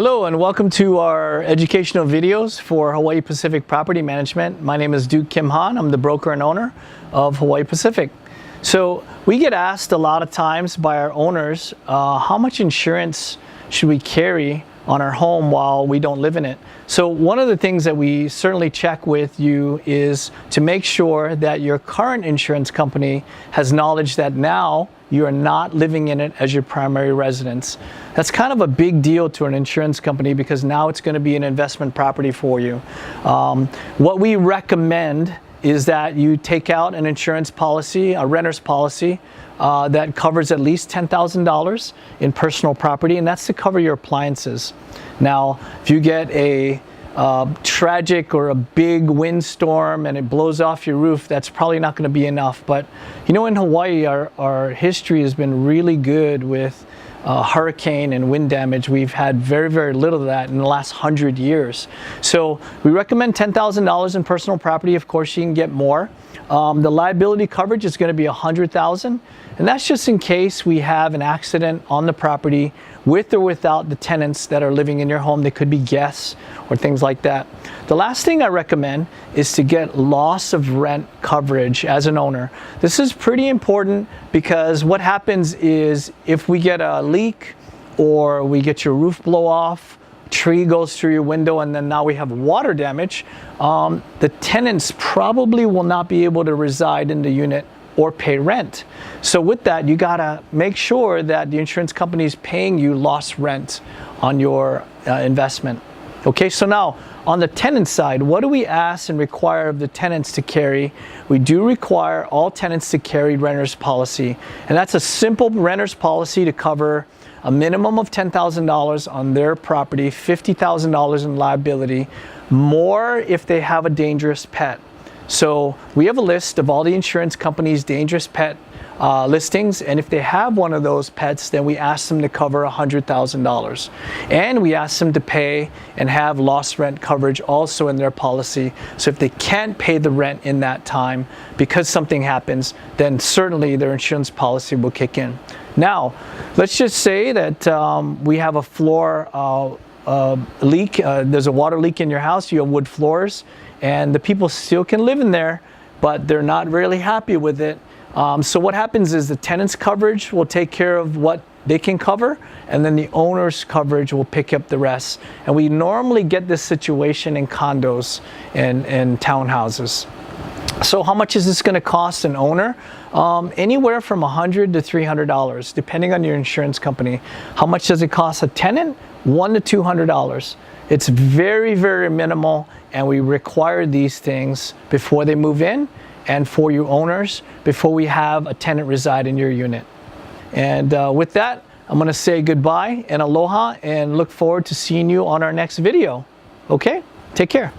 Hello and welcome to our educational videos for Hawaii Pacific Property Management. My name is Duke Kim Han. I'm the broker and owner of Hawaii Pacific. So we get asked a lot of times by our owners, how much insurance should we carry on our home while we don't live in it? So one of the things that we certainly check with you is to make sure that your current insurance company has knowledge that now you are not living in it as your primary residence. That's kind of a big deal to an insurance company because now it's going to be an investment property for you. What we recommend is that you take out an insurance policy, a renter's policy, that covers at least $10,000 in personal property, and that's to cover your appliances. Now, if you get a tragic or a big windstorm and it blows off your roof, that's probably not going to be enough. But you know, in Hawaii, our history has been really good with hurricane and wind damage. We've had very, very little of that in the last 100 years. So we recommend $10,000 in personal property. Of course, you can get more. The liability coverage is going to be $100,000, and that's just in case we have an accident on the property with or without the tenants that are living in your home. They could be guests or things like that. The last thing I recommend is to get loss of rent coverage as an owner. This is pretty important because what happens is if we get a leak or we get your roof blow off, tree goes through your window, and then now we have water damage, the tenants probably will not be able to reside in the unit or pay rent. So with that, you gotta make sure that the insurance company is paying you lost rent on your investment. Okay, so now on the tenant side, what do we ask and require of the tenants to carry? We do require all tenants to carry renter's policy, and that's a simple renter's policy to cover a minimum of $10,000 on their property, $50,000 in liability, more if they have a dangerous pet. So we have a list of all the insurance companies' dangerous pet listings, and if they have one of those pets, then we ask them to cover $100,000. And we ask them to pay and have lost rent coverage also in their policy. So if they can't pay the rent in that time because something happens, then certainly their insurance policy will kick in. Now, let's just say that we have a floor leak, there's a water leak in your house, you have wood floors, and the people still can live in there, but they're not really happy with it. So what happens is the tenant's coverage will take care of what they can cover, and then the owner's coverage will pick up the rest. And we normally get this situation in condos and townhouses. So how much is this going to cost an owner? Anywhere from $100 to $300, depending on your insurance company. How much does it cost a tenant? $100 to $200. It's very, very minimal, and we require these things before they move in and for you owners before we have a tenant reside in your unit. And with that, I'm going to say goodbye and aloha and look forward to seeing you on our next video. Okay? Take care.